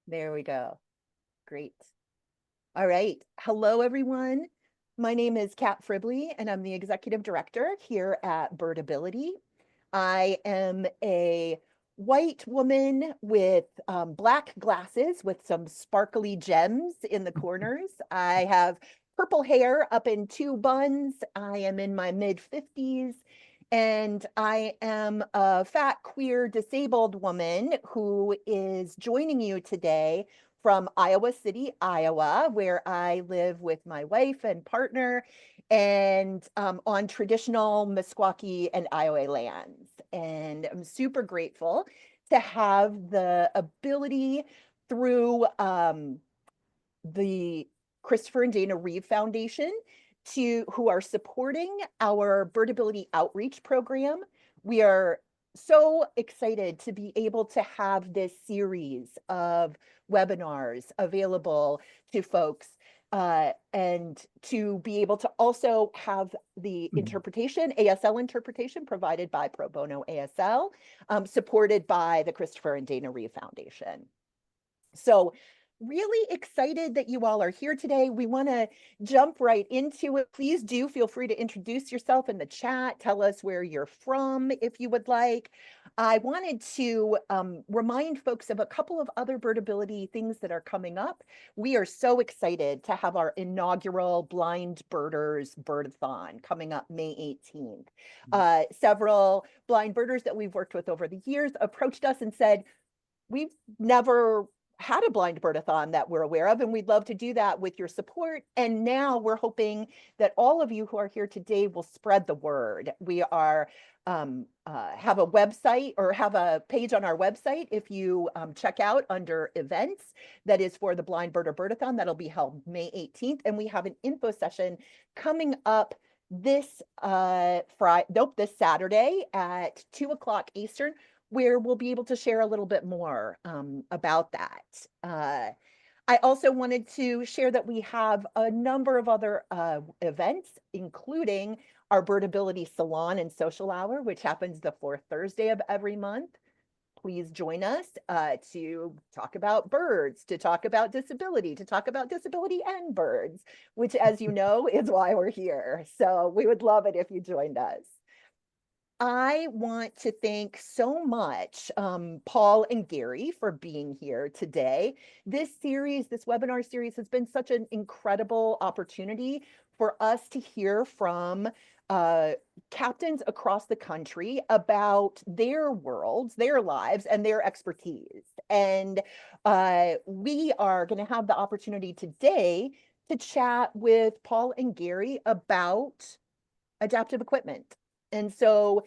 There we go. Great. All right. Hello, everyone. My name is Kat Fribley, and I'm the executive director here at Birdability. I am a white woman with black glasses with some sparkly gems in the corners. I have purple hair up in two buns. I am in my mid 50s, and I am a fat, queer, disabled woman who is joining you today from Iowa City, Iowa, where I live with my wife and partner and on traditional Meskwaki and Iowa lands. And I'm super grateful to have the ability through the Christopher and Dana Reeve Foundation who are supporting our Birdability outreach program. We are so excited to be able to have this series of webinars available to folks and to be able to also have the interpretation, ASL interpretation provided by Pro Bono ASL, supported by the Christopher and Dana Reeve Foundation. So really excited that you all are here today. We want to jump right into it. Please do feel free to introduce yourself in the chat. Tell us where you're from if you would like. I wanted to remind folks of a couple of other Birdability things that are coming up. We are so excited to have our inaugural Blind Birders Birdathon coming up May 18th. Several blind birders that we've worked with over the years approached us and said, we've never had a blind birdathon that we're aware of, and we'd love to do that with your support. And now we're hoping that all of you who are here today will spread the word. We are have a website or have a page on our website if you check out under events that is for the Blind Birder Birdathon that'll be held May 18th. And we have an info session coming up this this Saturday at 2 o'clock Eastern, where we'll be able to share a little bit more about that. I also wanted to share that we have a number of other events, including our Birdability Salon and Social Hour, which happens the fourth Thursday of every month. Please join us to talk about birds, to talk about disability and birds, which, as you know, is why we're here. So we would love it if you joined us. I want to thank so much Paul and Gary for being here today. This webinar series has been such an incredible opportunity for us to hear from captains across the country about their worlds, their lives, and their expertise. And we are going to have the opportunity today to chat with Paul and Gary about adaptive equipment. And so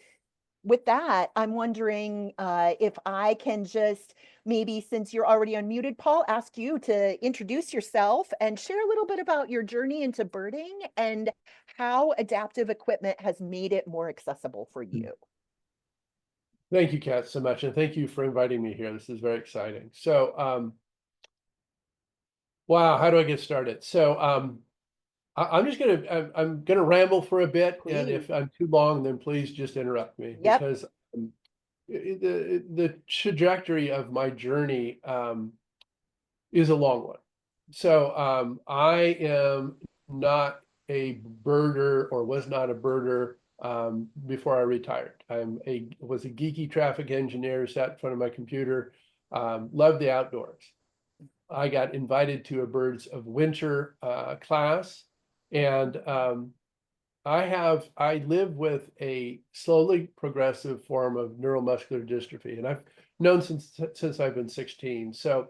with that, I'm wondering if I can just maybe, since you're already unmuted, Paul, ask you to introduce yourself and share a little bit about your journey into birding and how adaptive equipment has made it more accessible for you. Thank you, Kat, so much. And thank you for inviting me here. This is very exciting. So, wow, how do I get started? So, I'm gonna ramble for a bit, Please. and if I'm too long, then please just interrupt me. Yep. Because the trajectory of my journey is a long one. So I am not a birder, or was not a birder before I retired. Was a geeky traffic engineer, sat in front of my computer, loved the outdoors. I got invited to a Birds of Winter class. And I live with a slowly progressive form of neuromuscular dystrophy, and I've known since I've been 16. So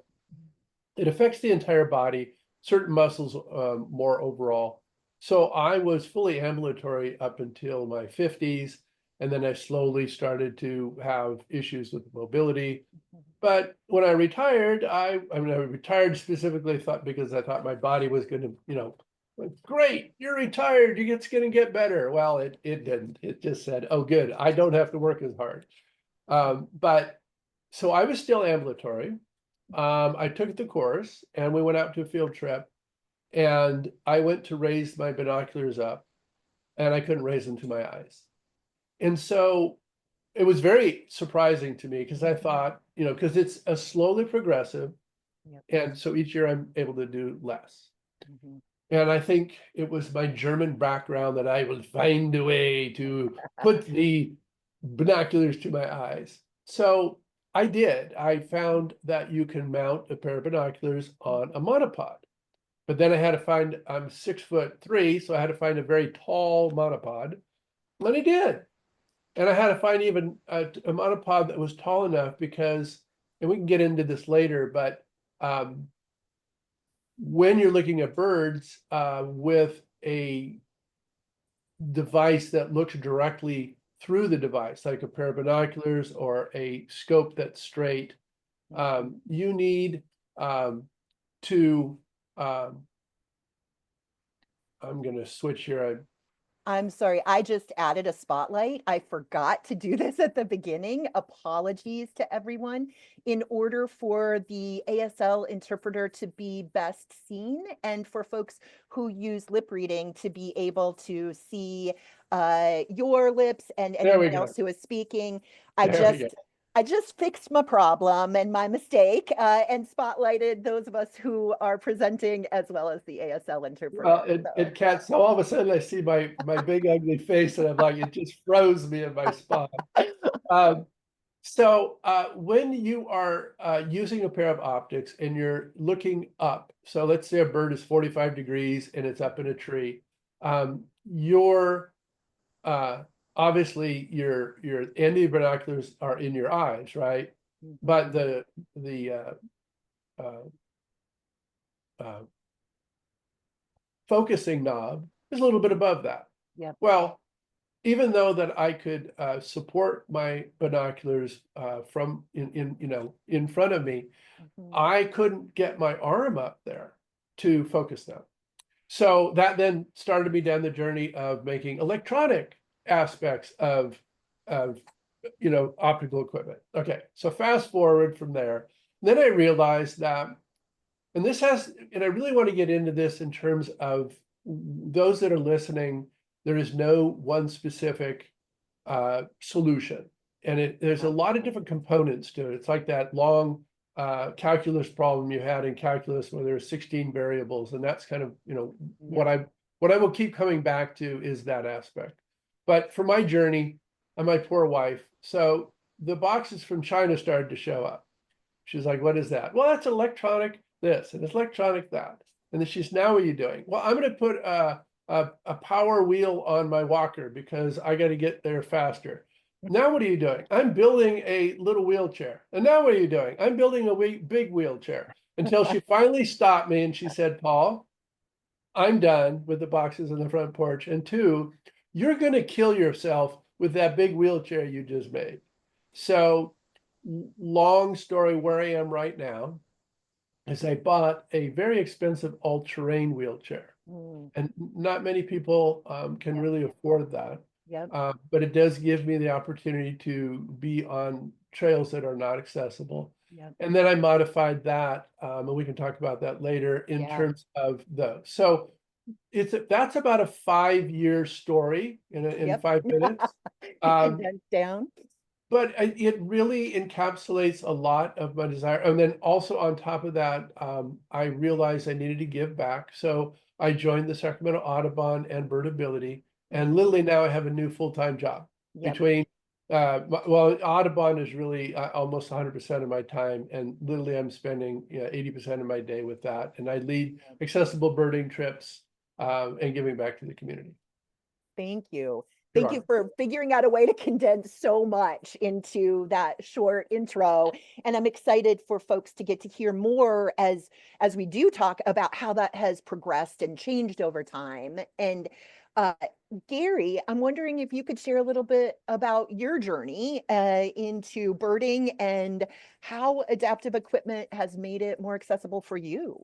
it affects the entire body, certain muscles more overall. So I was fully ambulatory up until my 50s, and then I slowly started to have issues with mobility. But when I retired, I retired specifically because I thought my body was going to, great, you're retired, it's going to get better. Well, it didn't. It just said, oh, good, I don't have to work as hard. But so I was still ambulatory. I took the course and we went out to a field trip, and I went to raise my binoculars up and I couldn't raise them to my eyes. And so it was very surprising to me, because I thought, because it's a slowly progressive, Yep. And so each year I'm able to do less. Mhm. And I think it was my German background that I would find a way to put the binoculars to my eyes. So I did. I found that you can mount a pair of binoculars on a monopod. But then I had to find, I'm 6'3", so I had to find a very tall monopod. And I did. And I had to find even a monopod that was tall enough because, and we can get into this later, but when you're looking at birds with a device that looks directly through the device, like a pair of binoculars or a scope that's straight, you need to, I'm going to switch here. I'm sorry, I just added a spotlight. I forgot to do this at the beginning. Apologies to everyone. In order for the ASL interpreter to be best seen and for folks who use lip reading to be able to see your lips and There we anyone go. else who is speaking, I There we go. just I just fixed my problem and my mistake and spotlighted those of us who are presenting as well as the ASL Well, interpreter. it can't. So all of a sudden I see my big ugly face and I'm like, it just froze me in my spot. So when you are using a pair of optics and you're looking up, so let's say a bird is 45 degrees and it's up in a tree, your obviously your end of your binoculars are in your eyes, right? But the uh, uh, focusing knob is a little bit above that. Yep. Well, even though that I could support my binoculars from in front of me, I couldn't get my arm up there to focus them. So that then started me down the journey of making electronic aspects of optical equipment. Okay, so fast forward from there. Then I realized that, and I really want to get into this in terms of those that are listening, there is no one specific solution. And there's a lot of different components to it. It's like that long calculus problem you had in calculus where there's 16 variables. And that's kind of, what I will keep coming back to is that aspect. But for my journey and my poor wife, so the boxes from China started to show up. She's like, what is that? Well, that's electronic this and it's electronic that. And then she's, now what are you doing? Well, I'm going to put a power wheel on my walker because I got to get there faster. Now what are you doing? I'm building a little wheelchair. And now what are you doing? I'm building a big wheelchair. Until she finally stopped me and she said, Paul, I'm done with the boxes on the front porch. And two, you're going to kill yourself with that big wheelchair you just made. So long story, where I am right now is I bought a very expensive all-terrain wheelchair. And not many people can really afford that. Yep. But it does give me the opportunity to be on trails that are not accessible. Yep. And then I modified that, and we can talk about that later in terms of those. So that's about a 5-year story in 5 minutes. Condensed down. But it really encapsulates a lot of my desire. And then also on top of that, I realized I needed to give back. So I joined the Sacramento Audubon and Birdability. And literally now I have a new full-time job between, well, Audubon is really almost 100% of my time. And literally I'm spending 80% of my day with that. And I lead accessible birding trips and giving back to the community. Thank you. Thank you for figuring out a way to condense so much into that short intro. And I'm excited for folks to get to hear more as we do talk about how that has progressed and changed over time. And Gary, I'm wondering if you could share a little bit about your journey into birding and how adaptive equipment has made it more accessible for you.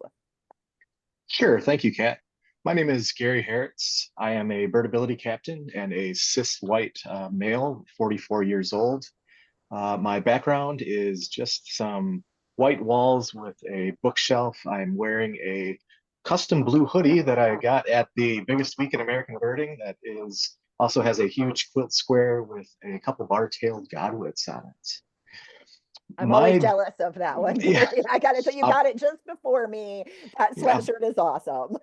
Sure. Thank you, Kat. My name is Gary Herritz. I am a birdability captain and a cis white male, 44 years old. My background is just some white walls with a bookshelf. I'm wearing a custom blue hoodie that I got at the biggest week in American birding that also has a huge quilt square with a couple bar-tailed godwits on it. I'm always My jealous of that one, yeah, Gary. I gotta tell you, I'll, got it just before me. That yeah, sweatshirt is awesome.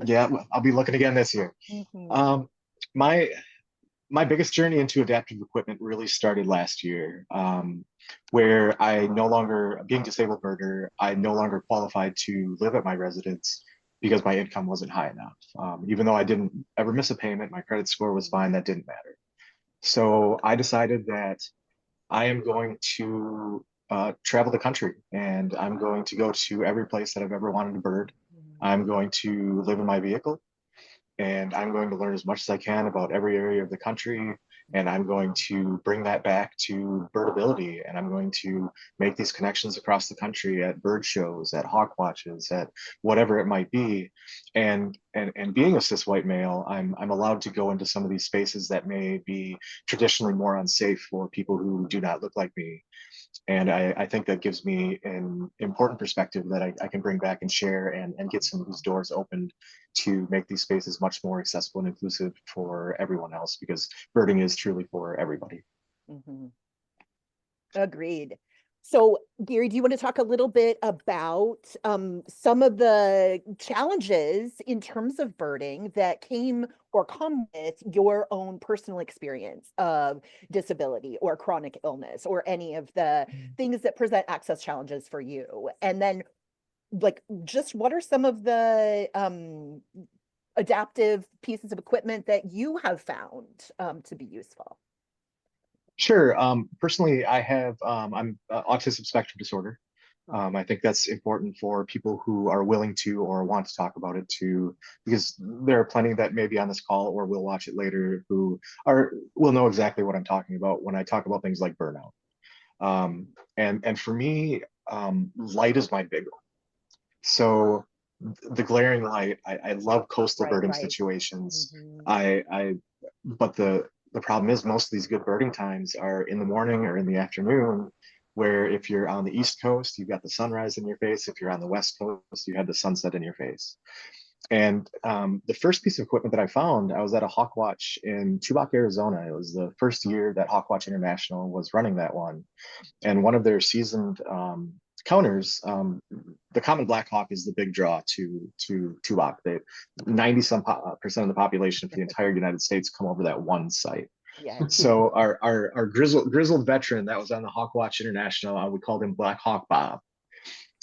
yeah, I'll be looking again this year. Mhm. Um, my my biggest journey into adaptive equipment really started last year, where I no longer, being disabled birder, I no longer qualified to live at my residence because my income wasn't high enough. Even though I didn't ever miss a payment, my credit score was fine, that didn't matter. So I decided that I am going to travel the country and I'm going to go to every place that I've ever wanted to bird. I'm going to live in my vehicle and I'm going to learn as much as I can about every area of the country. And I'm going to bring that back to birdability. And I'm going to make these connections across the country at bird shows, at hawk watches, at whatever it might be. And being a cis white male, I'm allowed to go into some of these spaces that may be traditionally more unsafe for people who do not look like me. And I think that gives me an important perspective that I can bring back and share and get some of these doors opened to make these spaces much more accessible and inclusive for everyone else because birding is truly for everybody. Mhm. Agreed. So, Gary, do you want to talk a little bit about some of the challenges in terms of birding that came or come with your own personal experience of disability or chronic illness or any of the things that present access challenges for you? And then, like, just what are some of the adaptive pieces of equipment that you have found to be useful? Sure. Personally, I'm autism spectrum disorder. I think that's important for people who are willing to or want to talk about it too, because there are plenty that may be on this call or will watch it later who will know exactly what I'm talking about when I talk about things like burnout. And for me, light is my big one. So the glaring light, I love coastal Right, birding right. situations. Mhm. I but the problem is most of these good birding times are in the morning or in the afternoon, where if you're on the East Coast, you've got the sunrise in your face. If you're on the West Coast, you have the sunset in your face. And the first piece of equipment that I found, I was at a hawk watch in Tubac, Arizona. It was the first year that Hawkwatch International was running that one. And one of their seasoned counters, the common black hawk is the big draw to Tubac. They 90 some percent of the population for the entire United States come over that one site. Yeah. So our grizzled veteran that was on the Hawkwatch International, we called him Black Hawk Bob.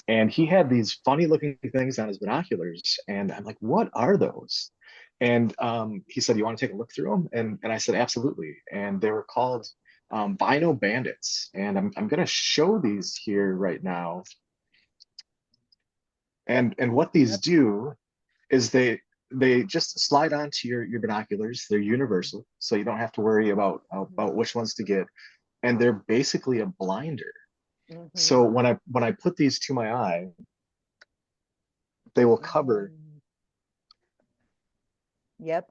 And he had these funny looking things on his binoculars. And I'm like, what are those? And he said, you want to take a look through them? And I said, absolutely. And they were called Bino Bandits. And I'm going to show these here right now. And what these Yep. do is they just slide onto your binoculars. They're universal, so you don't have to worry about which ones to get. And they're basically a blinder. So Mhm. when I put these to my eye, they will cover Mhm. Yep.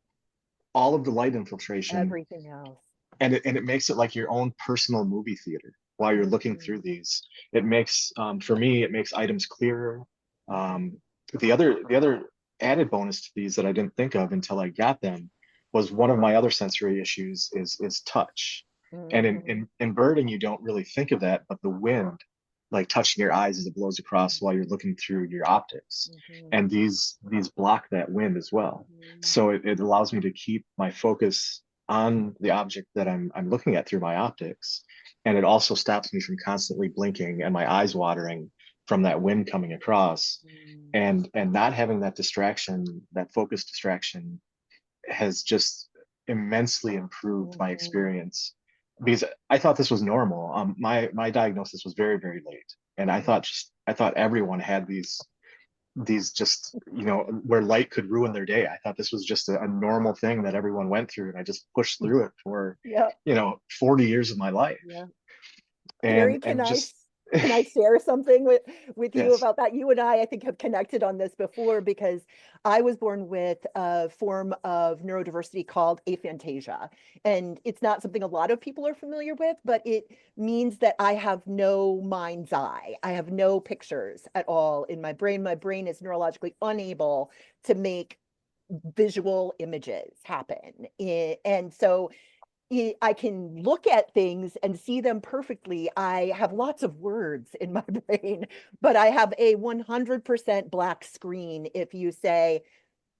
all of the light infiltration, Everything else. and it makes it like your own personal movie theater while you're looking Mhm. through these. It makes for me it makes items clearer. um, the other added bonus to these that I didn't think of until I got them was one of my other sensory issues is touch. And Mhm. in birding you don't really think of that, but the wind like touching your eyes as it blows across while you're looking through your optics, Mhm. and these block that wind as well. Mhm. So it allows me to keep my focus on the object that I'm looking at through my optics. And it also stops me from constantly blinking and my eyes watering from that wind coming across. Mhm. And not having that distraction, that focus distraction, has just immensely improved my Mhm. experience because I thought this was normal. My diagnosis was very, very late. And Mhm. I thought everyone had these just where light could ruin their day. I thought this was just a normal thing that everyone went through, and I just pushed through it for Yeah. 40 years of my life. Yeah. and Gary, and just can I share something with you yes. about that? You and I think, have connected on this before because I was born with a form of neurodiversity called aphantasia. And it's not something a lot of people are familiar with, but it means that I have no mind's eye. I have no pictures at all in my brain. My brain is neurologically unable to make visual images happen. And so I can look at things and see them perfectly. I have lots of words in my brain, but I have a 100% black screen. If you say,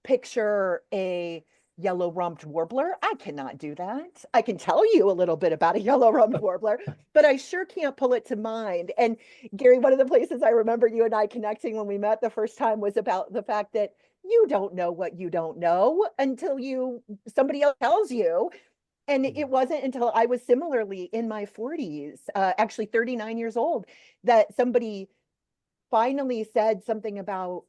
picture a yellow-rumped warbler, I cannot do that. I can tell you a little bit about a yellow-rumped warbler, but I sure can't pull it to mind. And Gary, one of the places I remember you and I connecting when we met the first time was about the fact that you don't know what you don't know until somebody else tells you. And it wasn't until I was similarly in my 40s, actually 39 years old, that somebody finally said something about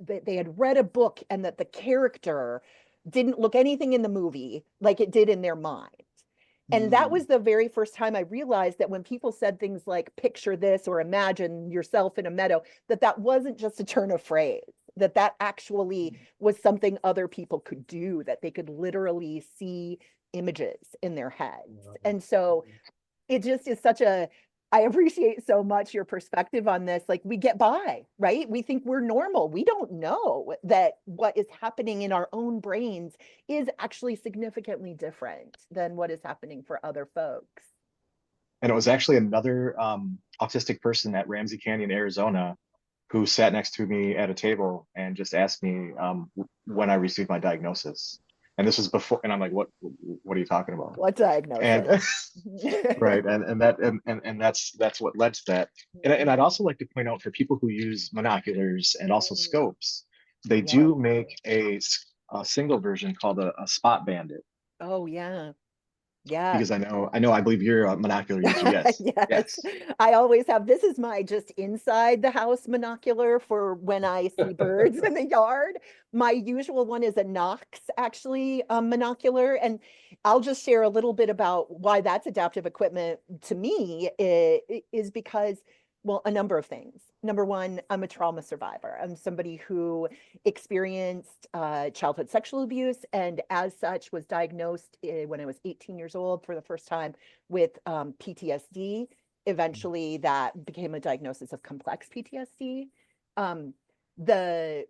that they had read a book and that the character didn't look anything in the movie like it did in their mind. And that was the very first time I realized that when people said things like picture this or imagine yourself in a meadow, that wasn't just a turn of phrase, that actually was something other people could do, that they could literally see images in their heads. And so it just is I appreciate so much your perspective on this. Like, we get by, right? We think we're normal. We don't know that what is happening in our own brains is actually significantly different than what is happening for other folks. And it was actually another autistic person at Ramsey Canyon, Arizona, who sat next to me at a table and just asked me when I received my diagnosis. And this was before, and I'm like, what are you talking about? What diagnosis? And right, and that's what led to that. And I'd also like to point out, for people who use monoculars and also scopes, they do make a single version called a spot bandit. Oh yeah. Yeah. Because I believe you're a monocular user. Yes. Yes. Yes. I always have, this is my just inside the house monocular for when I see birds in the yard. My usual one is a Knox, actually, monocular. And I'll just share a little bit about why that's adaptive equipment to me is because, well, a number of things. Number one, I'm a trauma survivor. I'm somebody who experienced childhood sexual abuse, and as such was diagnosed when I was 18 years old for the first time with PTSD. Eventually, that became a diagnosis of complex PTSD. The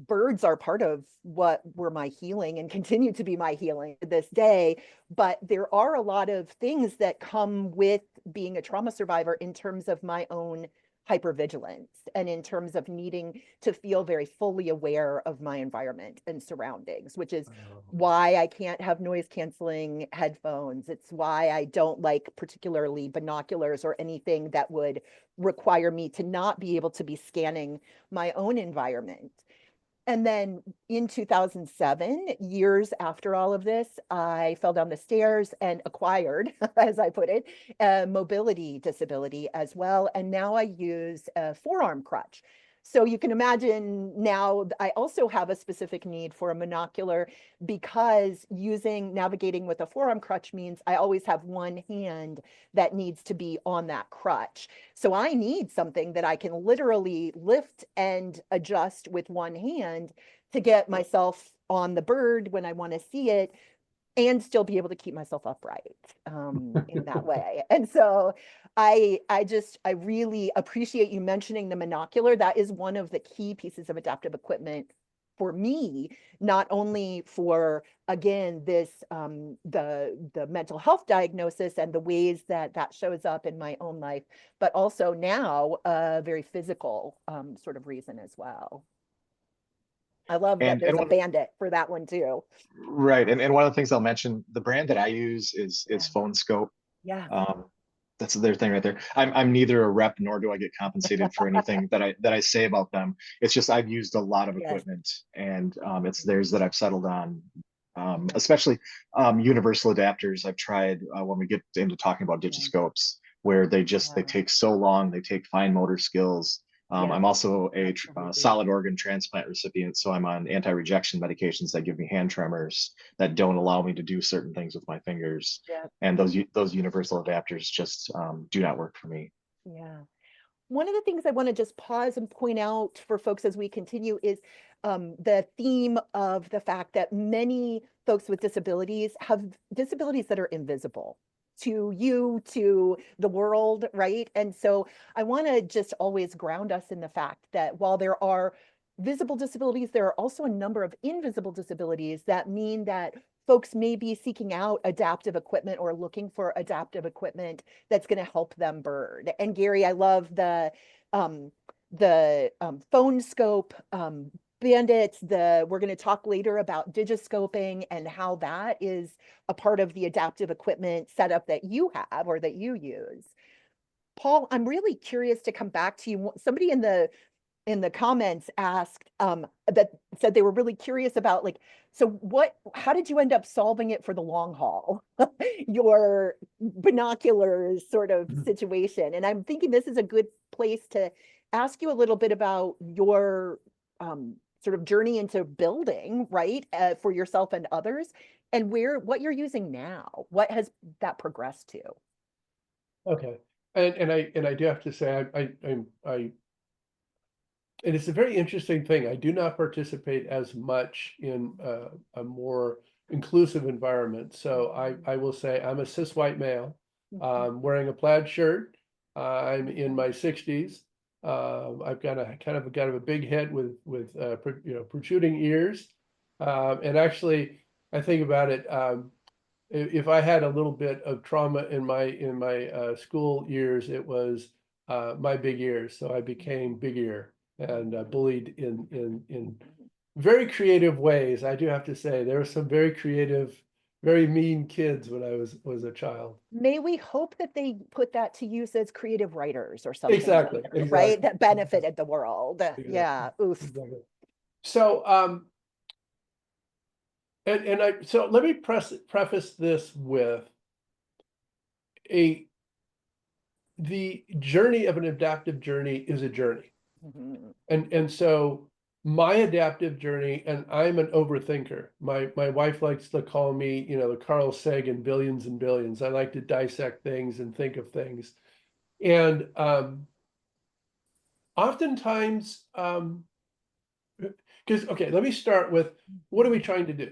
birds are part of what were my healing and continue to be my healing to this day. But there are a lot of things that come with being a trauma survivor in terms of my own hypervigilance and in terms of needing to feel very fully aware of my environment and surroundings, which is why I can't have noise canceling headphones. It's why I don't like particularly binoculars or anything that would require me to not be able to be scanning my own environment. And then in 2007, years after all of this, I fell down the stairs and acquired, as I put it, a mobility disability as well. And now I use a forearm crutch. So you can imagine now I also have a specific need for a monocular, because navigating with a forearm crutch means I always have one hand that needs to be on that crutch. So I need something that I can literally lift and adjust with one hand to get myself on the bird when I want to see it, and still be able to keep myself upright in that way. And so I really appreciate you mentioning the monocular. That is one of the key pieces of adaptive equipment for me, not only for, again, this the mental health diagnosis and the ways that shows up in my own life, but also now a very physical sort of reason as well. I love that there's a bandit for that one too. Right. And one of the things I'll mention, the brand that I use is Phone Scope. Yeah. That's their thing right there. I'm neither a rep nor do I get compensated for anything that I say about them. It's just I've used a lot of equipment, and it's theirs that I've settled on. Especially universal adapters. I've tried when we get into talking about digiscopes, where they take so long, they take fine motor skills. I'm also a solid organ transplant recipient, so I'm on anti-rejection medications that give me hand tremors that don't allow me to do certain things with my fingers. And those universal adapters just do not work for me. Yeah. One of the things I want to just pause and point out for folks as we continue is the theme of the fact that many folks with disabilities have disabilities that are invisible to you, to the world, right? And so I want to just always ground us in the fact that while there are visible disabilities, there are also a number of invisible disabilities that mean that folks may be seeking out adaptive equipment or looking for adaptive equipment that's going to help them bird. And Gary, I love um, the phone scope, bandits. We're going to talk later about digiscoping and how that is a part of the adaptive equipment setup that you have or that you use. Paul, I'm really curious to come back to you. Somebody in the comments asked that said they were really curious about, like, so how did you end up solving it for the long haul? Your binoculars sort of situation. And I'm thinking this is a good place to ask you a little bit about your sort of journey into building, right, for yourself and others, and what you're using now. What has that progressed to? Okay. And I do have to say, and it's a very interesting thing. I do not participate as much in a more inclusive environment. So I will say I'm a cis white male, wearing a plaid shirt. I'm in my 60s. I've got a kind of a big head with protruding ears. And actually, I think about it. If I had a little bit of trauma in my school years, it was my big ears. So I became big ear and bullied in very creative ways. I do have to say there were some very creative, very mean kids when I was a child. May we hope that they put that to use as creative writers or something, Exactly, later, right? exactly. That benefited the world. Exactly. Yeah. Oof. Exactly. So so let me preface this with the journey of an adaptive journey is a journey. Mhm. And so my adaptive journey, and I'm an overthinker. My wife likes to call me, the Carl Sagan billions and billions. I like to dissect things and think of things. And oftentimes, because okay, let me start with what are we trying to do?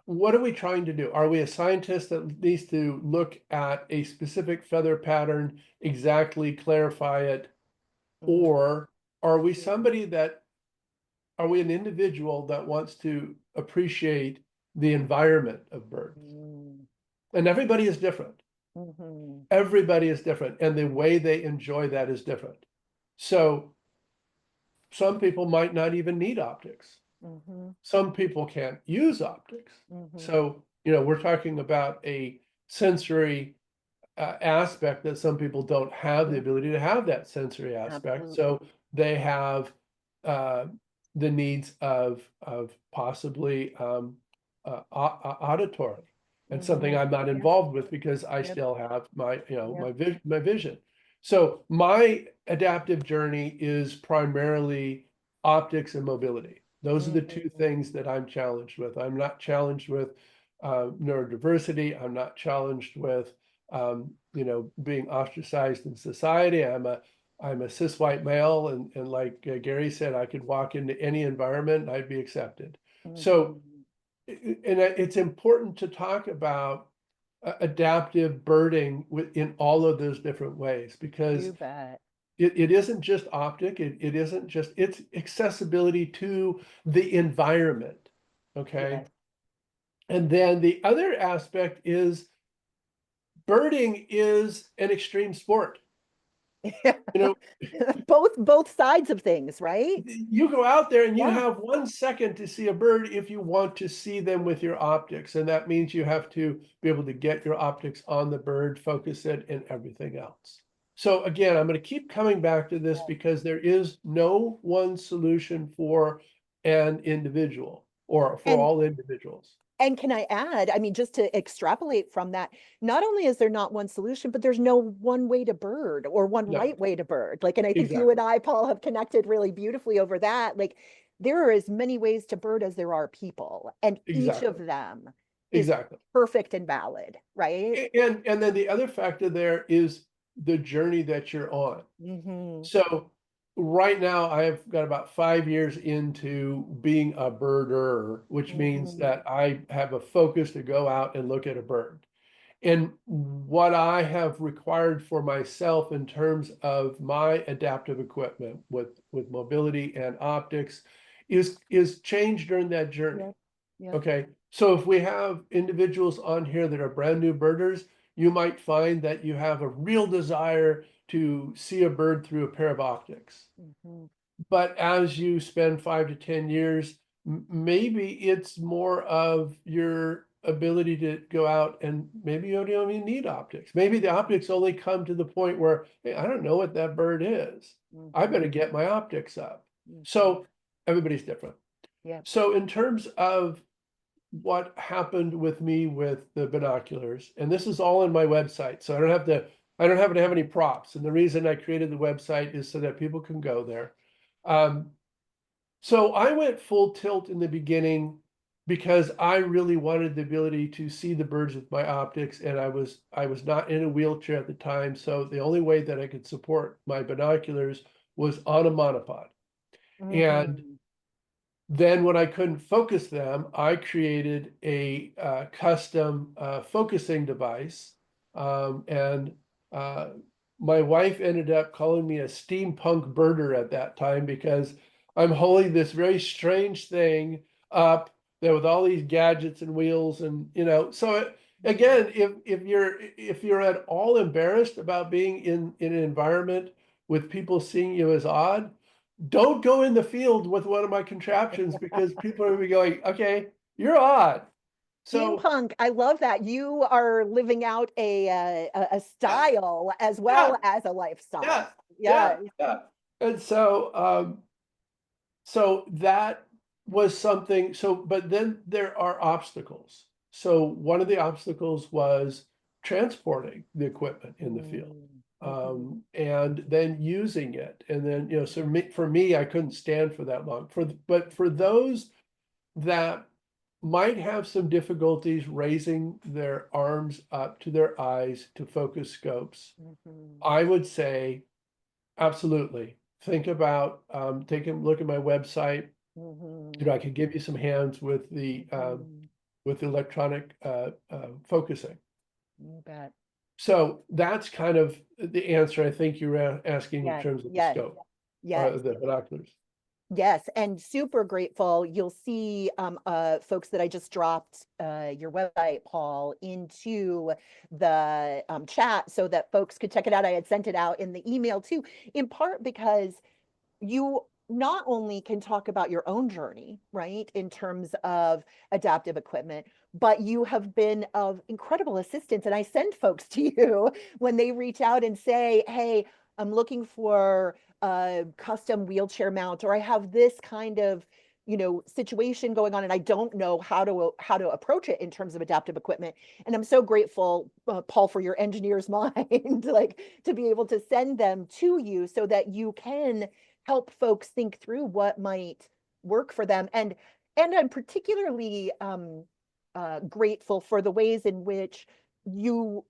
What are we trying to do? Are we a scientist that needs to look at a specific feather pattern, exactly clarify it? Or are we are we an individual that wants to appreciate the environment of birds? And everybody is different. Mhm. Everybody is different. And the way they enjoy that is different. So some people might not even need optics. Mhm. Some people can't use optics. Mhm. So, we're talking about a sensory aspect that some people don't have the ability to have that sensory aspect. Absolutely. So they have the needs of possibly auditory, and something I'm not involved with because I still have my my vision. So my adaptive journey is primarily optics and mobility. Those are the two things that I'm challenged with. I'm not challenged with neurodiversity. I'm not challenged with being ostracized in society. I'm a cis white male, and like Gary said, I could walk into any environment and I'd be accepted. So, and it's important to talk about adaptive birding in all of those different ways, because You bet. it isn't just optic. It isn't just, it's accessibility to the environment. Okay. Yes. And then the other aspect is birding is an extreme sport. Both sides of things, right? You go out there and you Yeah. have 1 second to see a bird if you want to see them with your optics. And that means you have to be able to get your optics on the bird, focus it, and everything else. So again, I'm going to keep coming back to this because there is no one solution for an individual or for And all individuals. And can I add, I mean, just to extrapolate from that, not only is there not one solution, but there's no one way to bird or one No, right way to bird. Like, and I think you exactly. and I, Paul, have connected really beautifully over that. Like, there are as many ways to bird as there are people, and each of Exactly. them is Exactly. perfect and valid, right? And then the other factor there is the journey that you're on. So right now I've got about 5 years into being a birder, which means that I have a focus to go out and look at a bird. And what I have required for myself in terms of my adaptive equipment with mobility and optics is changed during that journey. Yeah. Okay, so if we have individuals on here that are brand new birders, you might find that you have a real desire to see a bird through a pair of optics. Mhm. But as you spend 5 to 10 years, maybe it's more of your ability to go out and maybe you don't even need optics. Maybe the optics only come to the point where, hey, I don't know what that bird is. I better Mhm. get my optics up. Mhm. So everybody's different. Yeah. So in terms of what happened with me with the binoculars, and this is all in my website, so I don't have to have any props. And the reason I created the website is so that people can go there. So I went full tilt in the beginning because I really wanted the ability to see the birds with my optics, and I was not in a wheelchair at the time, so the only way that I could support my binoculars was on a monopod. And Mhm. then when I couldn't focus them, I created a custom focusing device. And uh, my wife ended up calling me a steampunk birder at that time because I'm holding this very strange thing up there with all these gadgets and wheels and so again, if you're at all embarrassed about being in an environment with people seeing you as odd, don't go in the field with one of my contraptions because people are gonna be going, okay, you're odd. So Steampunk, I love that. You are living out a yeah, style as yeah, well as a lifestyle. yeah, Yeah. yeah, yeah. And so that was something. So, but then there are obstacles. So one of the obstacles was transporting the equipment in the field. Mhm. And then using it. And then, so for me, I couldn't stand for that long. But for those that might have some difficulties raising their arms up to their eyes to focus scopes, Mhm. I would say absolutely. Think about taking a look at my website. Mhm. I could give you some hands Mhm. with the electronic focusing. You bet. So that's kind of the answer I think you were asking in Yes, terms of the yes, scope, yes. the binoculars. Yes, and super grateful. You'll see folks that I just dropped your website, Paul, into the chat so that folks could check it out. I had sent it out in the email too, in part because you not only can talk about your own journey, right, in terms of adaptive equipment, but you have been of incredible assistance. And I send folks to you when they reach out and say, hey, I'm looking for a custom wheelchair mount, or I have this kind of situation going on and I don't know how to approach it in terms of adaptive equipment. And I'm so grateful, Paul, for your engineer's mind, like to be able to send them to you so that you can help folks think through what might work for them. And I'm particularly grateful for the ways in which you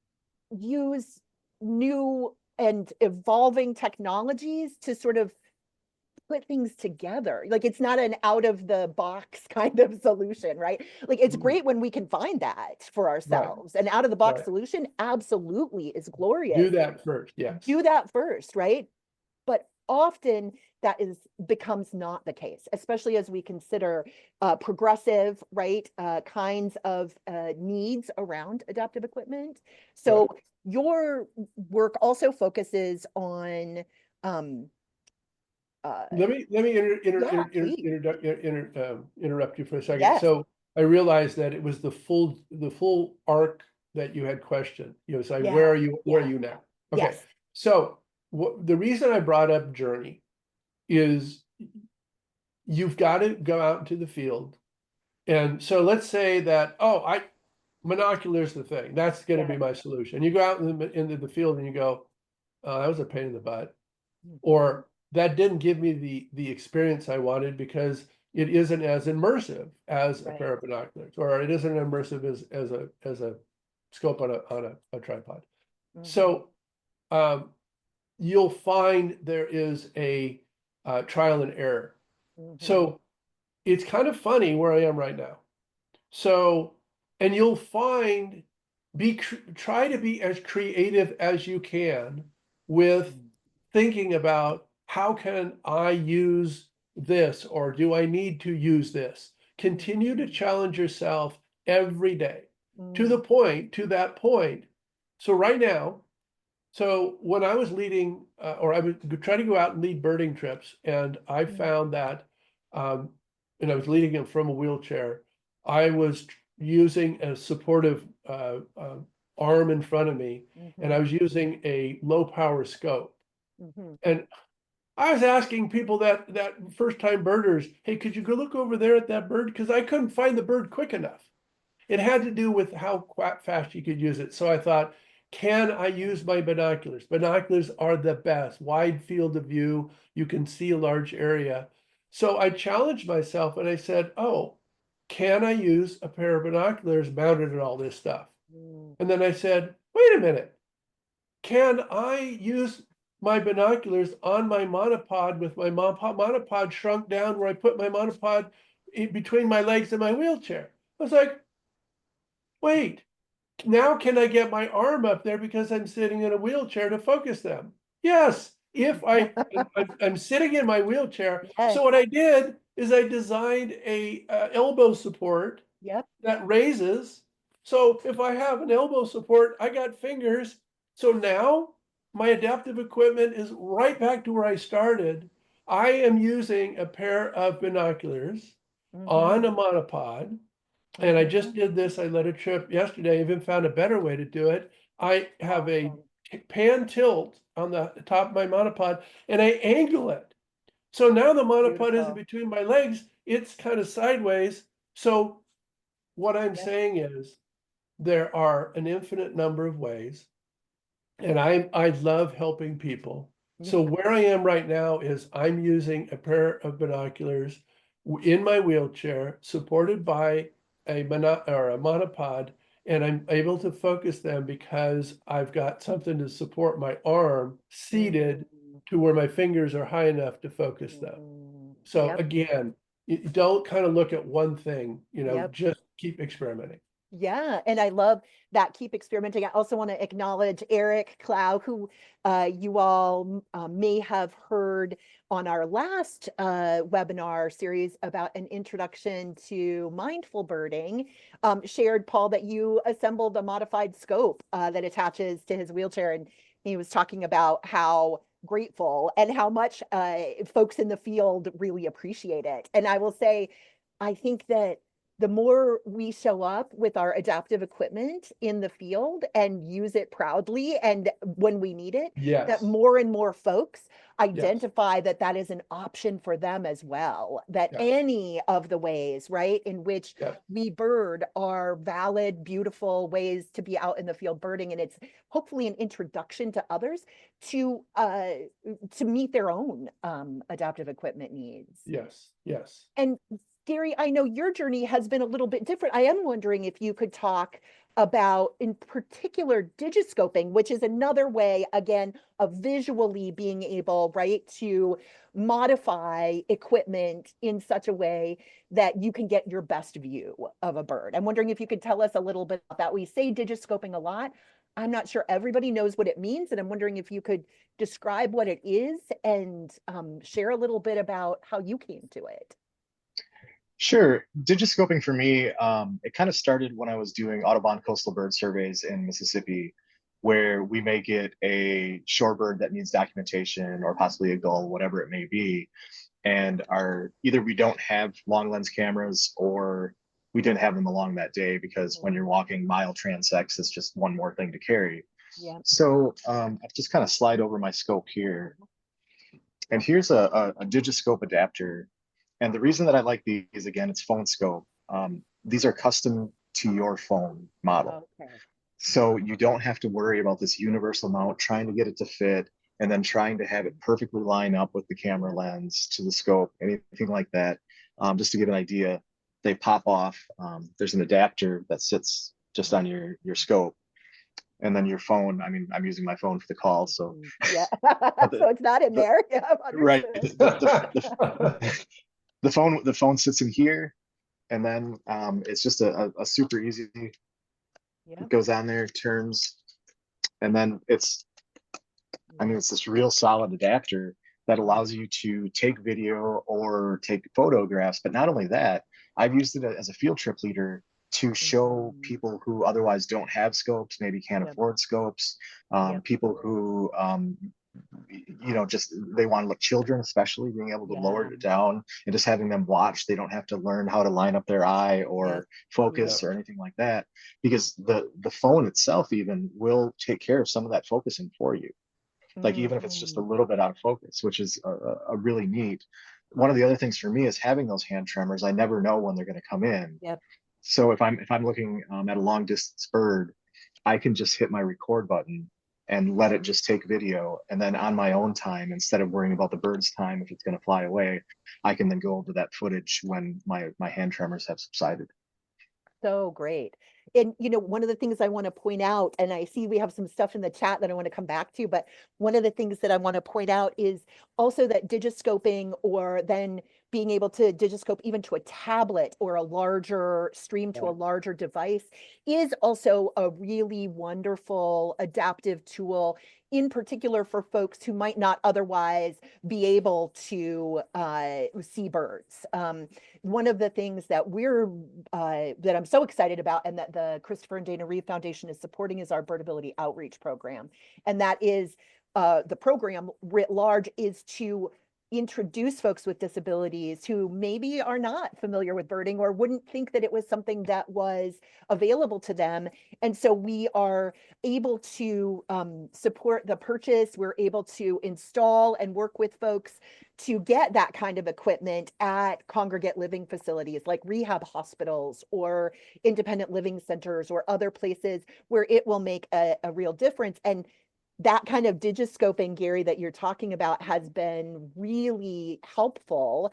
use new and evolving technologies to sort of put things together. Like it's not an out of the box kind of solution, right? Like it's Mhm. great when we can find that for Right, ourselves. An out of the box right. solution absolutely is Do glorious. that first. Yes. Do that first, right? But often that is becomes not the case, especially as we consider progressive, right, kinds of needs around adaptive equipment. So Right. your work also focuses on, um, uh, Let me yeah, please, interrupt you for a second. yes, So I realized that it was the full arc that you had questioned. It's like, yeah, where are yeah, you now? Okay. yes, So the reason I brought up journey is you've got to go out into the field. And so let's say that, monoculars the thing. That's going to be yes. my solution. You go out into the field and you go, oh, that was a pain in the butt. Mhm. Or that didn't give me the experience I wanted because it isn't as immersive as a pair Right. of binoculars, or it isn't immersive as a scope on a tripod. Mhm. So you'll find there is a trial and error. Mhm. So it's kind of funny where I am right now. So, and you'll find try to be as creative as you can with thinking about how can I use this or do I need to use this? continue to challenge yourself every day to that point. So right now, so when I was leading, or I would try to go out and lead birding trips, and I found that, and I was leading them from a wheelchair, I was using a supportive arm in front of me, and I was using a low power scope. And I was asking people that first time birders, hey, could you go look over there at that bird? Because I couldn't find the bird quick enough. It had to do with how fast you could use it. So I thought, can I use my binoculars? Binoculars are the best, wide field of view. You can see a large area. So I challenged myself and I said, oh, can I use a pair of binoculars mounted at all this stuff? And then I said, wait a minute, can I use my binoculars on my monopod with my monopod shrunk down where I put my monopod in between my legs and my wheelchair? I was like, wait, now can I get my arm up there because I'm sitting in a wheelchair to focus them? Yes, if I'm sitting in my wheelchair. Yes. So what I did is I designed a elbow support that raises. So if I have an elbow support, I got fingers. So now my adaptive equipment is right back to where I started. I am using a pair of binoculars on a monopod. And I just did this. I led a trip yesterday. I even found a better way to do it. I have a pan tilt on the top of my monopod and I angle it. So now the monopod isn't between my legs. It's kind of sideways. So what I'm saying is there are an infinite number of ways. And I love helping people. So where I am right now is I'm using a pair of binoculars in my wheelchair, supported by a monopod, and I'm able to focus them because I've got something to support my arm seated to where my fingers are high enough to focus them. So again, you don't kind of look at one thing, just keep experimenting. Yeah, and I love that keep experimenting. I also want to acknowledge Eric Clow, who you all may have heard on our last webinar series about an introduction to mindful birding. Shared, Paul, that you assembled a modified scope that attaches to his wheelchair, and he was talking about how grateful and how much folks in the field really appreciate it. And I will say, I think that the more we show up with our adaptive equipment in the field and use it proudly and when we need it, that more and more folks identify that that is an option for them as well, that any of the ways, right, in which we bird are valid, beautiful ways to be out in the field birding. And it's hopefully an introduction to others to meet their own adaptive equipment needs. Yes. And Gary, I know your journey has been a little bit different. I am wondering if you could talk about, in particular, digiscoping, which is another way, again, of visually being able, right, to modify equipment in such a way that you can get your best view of a bird. I'm wondering if you could tell us a little bit about that. We say digiscoping a lot. I'm not sure everybody knows what it means, and I'm wondering if you could describe what it is and share a little bit about how you came to it. Sure. Digiscoping for me, it kind of started when I was doing Audubon coastal bird surveys in Mississippi, where we may get a shorebird that needs documentation or possibly a gull, whatever it may be. And either we don't have long lens cameras or we didn't have them along that day because when you're walking mile transects, it's just one more thing to carry. So I've just kind of slide over my scope here. And here's a Digiscope adapter. And the reason that I like these, again, it's phone scope. These are custom to your phone model. So you don't have to worry about this universal mount, trying to get it to fit, and then trying to have it perfectly line up with the camera lens to the scope, anything like that. Just to give an idea, they pop off. There's an adapter that sits just on your scope. And then your phone, I mean, I'm using my phone for the call, so. So it's not in there. Right. The phone sits in here, and then it's just a super easy. It goes on there, turns, and then it's this real solid adapter that allows you to take video or take photographs. But not only that, I've used it as a field trip leader to show Mhm. people who otherwise don't have scopes, maybe can't Yep. afford scopes, Yep. people who just they want to look, children especially, being able to Yeah. lower it down and just having them watch. They don't have to learn how to line up their eye Yep. or Yep. focus or anything like that, because the phone itself even will take care of some of that focusing for you, like even if it's just a Mhm. little bit out of focus, which is a really neat. One of the other things for me is having those hand tremors. I never know when they're going to come in. Yep. So if I'm looking at a long distance bird, I can just hit my record button and let it just take video. And then on my own time, instead of worrying about the bird's time if it's going to fly away, I can then go over that footage when my hand tremors have subsided. So great. And one of the things I want to point out, and I see we have some stuff in the chat that I want to come back to, but one of the things that I want to point out is also that digiscoping, or then being able to digiscope even to a tablet or a larger stream to a larger device, is also a really wonderful adaptive tool, in particular for folks who might not otherwise be able to see birds. One of the things that that I'm so excited about, and that the Christopher and Dana Reeve Foundation is supporting, is our Birdability outreach program. And that is the program writ large is to introduce folks with disabilities who maybe are not familiar with birding or wouldn't think that it was something that was available to them. And so we are able to support the purchase. We're able to install and work with folks to get that kind of equipment at congregate living facilities like rehab hospitals or independent living centers or other places where it will make a real difference. And that kind of digiscoping, Gary, that you're talking about has been really helpful,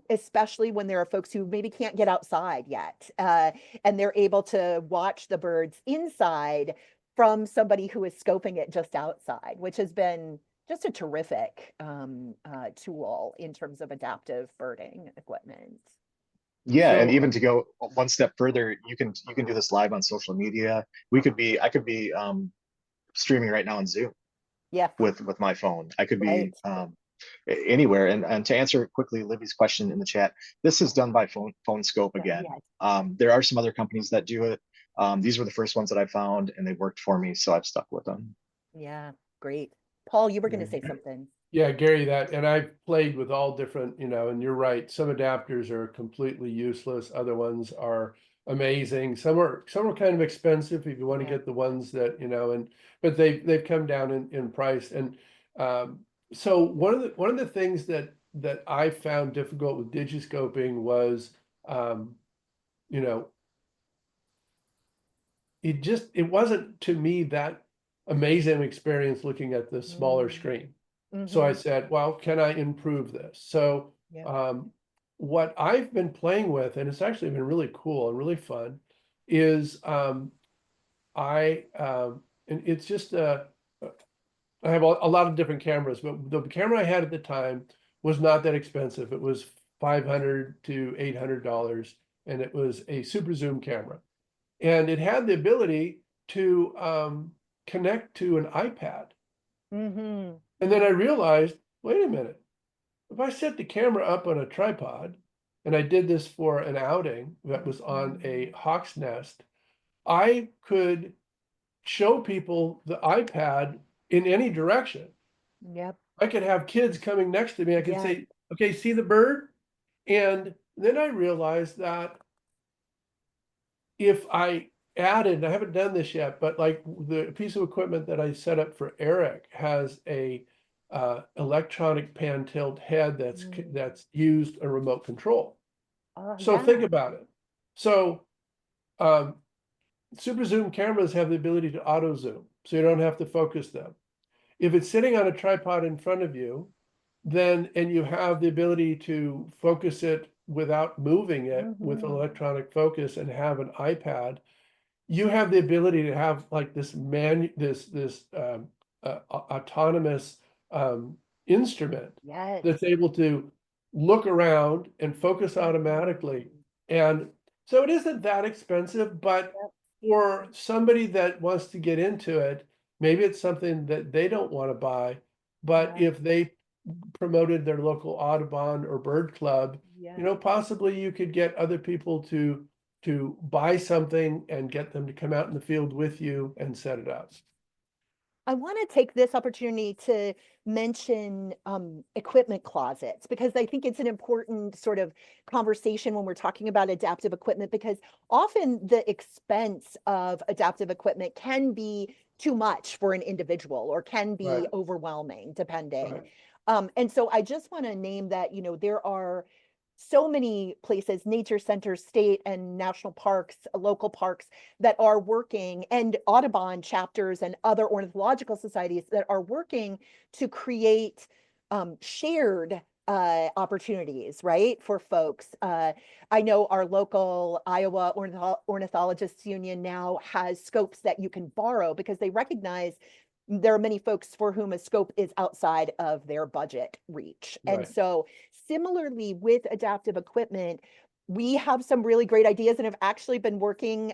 especially when there are folks who maybe can't get outside yet, and they're able to watch the birds inside from somebody who is scoping it just outside, which has been just a terrific tool in terms of adaptive birding equipment. Yeah, and So even to go one step further, you can do this live on social media. I could be streaming right now on Zoom Yeah, with my phone. I could be right. anywhere. And to answer quickly Libby's question in the chat, this is done by phone scope again. Yeah, There are some other companies that do it. These were the first ones that I found, and they worked for me, so I've stuck with them. yeah, great. Paul, you were going yeah, to say something. yeah, Gary, that, and I've played with all different, and you're right, some adapters are completely useless, other ones are amazing. Some are kind of expensive if you want to Yeah. get the ones that, and but they've come down in price. And um, so one of the things that I found difficult with digiscoping was um, you know, it wasn't to me that amazing experience looking at the smaller Mm. screen. So I Mm-hmm. said, well, can I improve this? So Yep. what I've been playing with, and it's actually been really cool and really fun, is and it's just I have a lot of different cameras, but the camera I had at the time was not that expensive. It was $500 to $800, and it was a super zoom camera, and it had the ability to connect to an iPad. Mm-hmm. And then I realized, wait a minute, if I set the camera up on a tripod, and I did this for an outing that was on a hawk's nest, I could show people the iPad in any direction. Yep. I could have kids coming next to me. I could Yes. say, okay, see the bird? And then I realized that if I added, and I haven't done this yet, but like the piece of equipment that I set up for Eric has a electronic pan tilt head Mm. that's used a remote control. Oh, So think yeah. about it. So um, super zoom cameras have the ability to auto zoom, so you don't have to focus them. If it's sitting on a tripod in front of you, then and you have the ability to focus it without moving it with Mm-hmm. electronic focus and have an iPad, you have the ability to have like this autonomous instrument Yes. that's able to look around and focus automatically. Mhm. And so it isn't that expensive, but Yep. for somebody that wants to get into it, maybe it's something that they don't want to buy. But Yeah. if they promoted their local Audubon or bird club, Yeah. you know, possibly you could get other people to buy something and get them to come out in the field with you and set it up. I want to take this opportunity to mention equipment closets, because I think it's an important sort of conversation when we're talking about adaptive equipment, because often the expense of adaptive equipment can be too much for an individual or can be Right. overwhelming, depending. Right. And so I just want to name that, there are so many places, nature centers, state and national parks, local parks, that are working, and Audubon chapters and other ornithological societies that are working to create shared opportunities, right, for folks. I know our local Iowa Ornithologists Union now has scopes that you can borrow because they recognize there are many folks for whom a scope is outside of their budget reach. And Right. so similarly with adaptive equipment, we have some really great ideas and have actually been working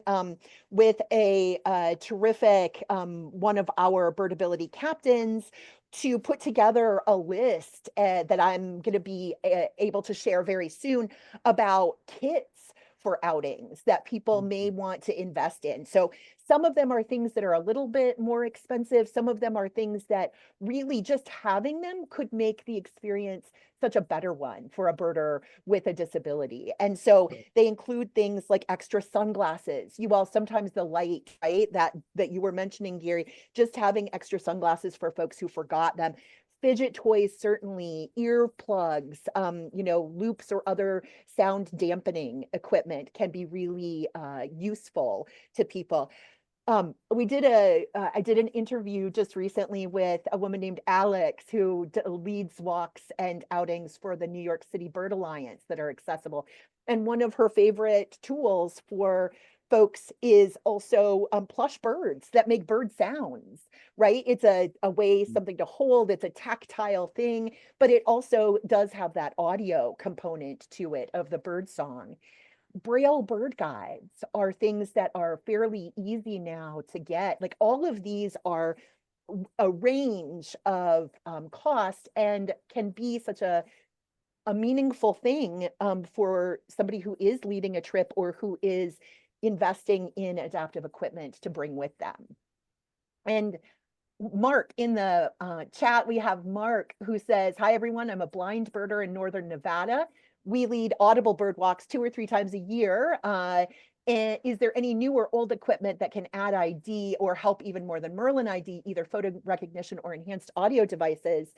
with a terrific one of our Birdability captains to put together a list that I'm going to be able to share very soon about kits for outings that people may want to invest in. So some of them are things that are a little bit more expensive. Some of them are things that really just having them could make the experience such a better one for a birder with a disability. And so they include things like extra sunglasses. You all, sometimes the light, right, that you were mentioning, Gary, just having extra sunglasses for folks who forgot them. Fidget toys, certainly, earplugs, loops or other sound dampening equipment can be really useful to people. I did an interview just recently with a woman named Alex who leads walks and outings for the New York City Bird Alliance that are accessible. And one of her favorite tools for folks is also plush birds that make bird sounds, right? It's a way, something to hold, it's a tactile thing, but it also does have that audio component to it of the bird song. Braille bird guides are things that are fairly easy now to get. Like all of these are a range of cost and can be such a meaningful thing for somebody who is leading a trip or who is investing in adaptive equipment to bring with them. And Mark, in the chat, we have Mark who says, "Hi, everyone. I'm a blind birder in Northern Nevada. We lead audible bird walks 2 or 3 times a year. And is there any new or old equipment that can add ID or help even more than Merlin ID, either photo recognition or enhanced audio devices?"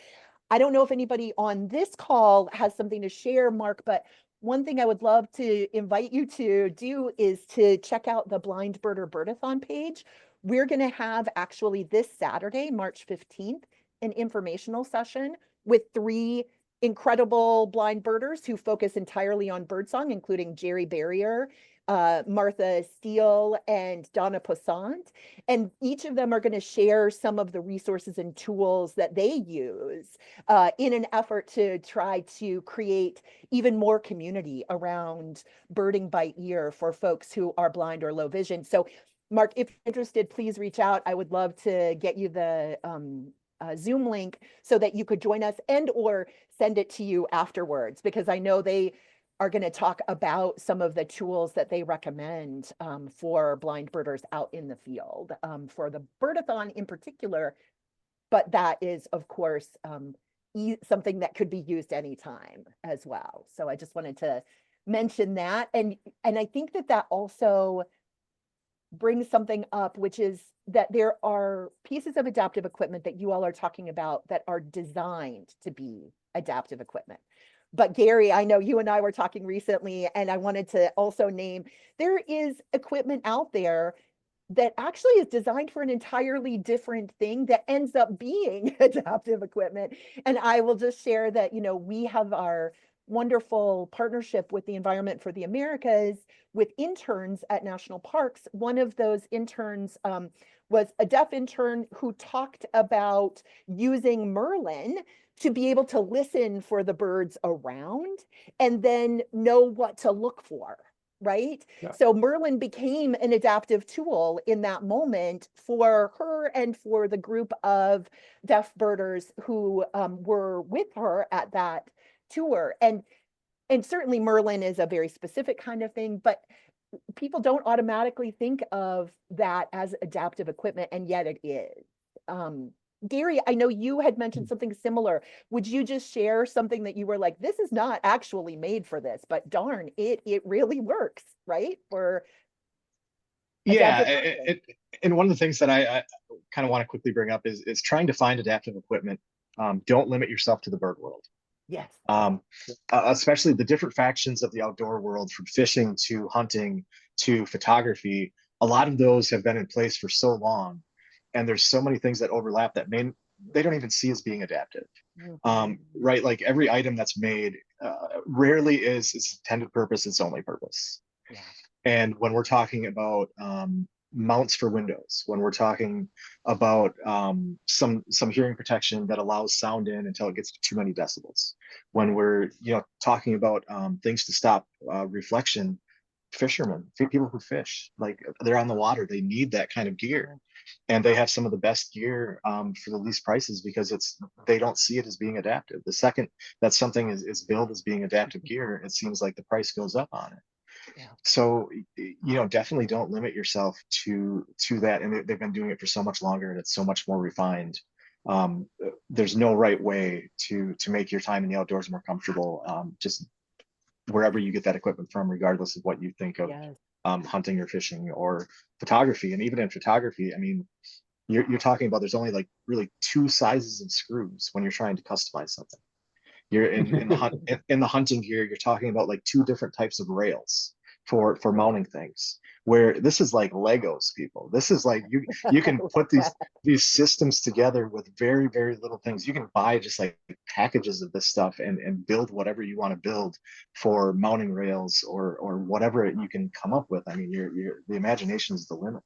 I don't know if anybody on this call has something to share, Mark, but one thing I would love to invite you to do is to check out the Blind Birder Birdathon page. We're going to have actually this Saturday, March 15th, an informational session with 3 incredible blind birders who focus entirely on birdsong, including Jerry Barrier, Martha Steele, and Donna Possant. And each of them are going to share some of the resources and tools that they use in an effort to try to create even more community around birding by ear for folks who are blind or low vision. So Mark, if you're interested, please reach out. I would love to get you the Zoom link so that you could join us and or send it to you afterwards, because I know they are going to talk about some of the tools that they recommend for blind birders out in the field for the Birdathon in particular. But that is, of course, something that could be used anytime as well. So I just wanted to mention that. And I think that also brings something up, which is that there are pieces of adaptive equipment that you all are talking about that are designed to be adaptive equipment. But Gary, I know you and I were talking recently, and I wanted to also name, there is equipment out there that actually is designed for an entirely different thing that ends up being adaptive equipment. And I will just share that, we have our wonderful partnership with the Environment for the Americas with interns at national parks. One of those interns was a deaf intern who talked about using Merlin to be able to listen for the birds around and then know what to look for, right? Yeah. So Merlin became an adaptive tool in that moment for her and for the group of deaf birders who were with her at that tour. And certainly Merlin is a very specific kind of thing, but people don't automatically think of that as adaptive equipment, and yet it is. Gary, I know you had mentioned something similar. Would you just share something that you were like, this is not actually made for this, but darn, it really works, right? For Yeah, adaptive birding. and one of the things that I kind of want to quickly bring up is trying to find adaptive equipment. Don't limit yourself to the bird world. Yes. Especially the different factions of the outdoor world, from fishing to hunting to photography. A lot of those have been in place for so long, and there's so many things that overlap that they don't even see as being adaptive. Right? Like every item that's made rarely is its intended purpose its only purpose. Yeah. And when we're talking about mounts for windows, when we're talking about some hearing protection that allows sound in until it gets to too many decibels, when we're talking about things to stop reflection, fishermen, people who fish, like they're on the water, they need that kind of gear, and they have some of the best gear for the least prices because they don't see it as being adaptive. The second that something is billed as being adaptive gear, it seems like the price goes up on it. Yeah. So definitely don't limit yourself to that, and they've been doing it for so much longer, and it's so much more refined. There's no right way to make your time in the outdoors more comfortable. Just wherever you get that equipment from, regardless of what you think of Yes. hunting or fishing or photography. And even in photography, I mean, you're talking about there's only like really two sizes of screws when you're trying to customize something. You're in the hunting gear, you're talking about like two different types of rails for mounting things. Where this is like Legos, people. This is like you can put these systems together with very, very little things. You can buy just like packages of this stuff and build whatever you want to build for mounting rails or whatever you can come up with. I mean, the imagination is the limit.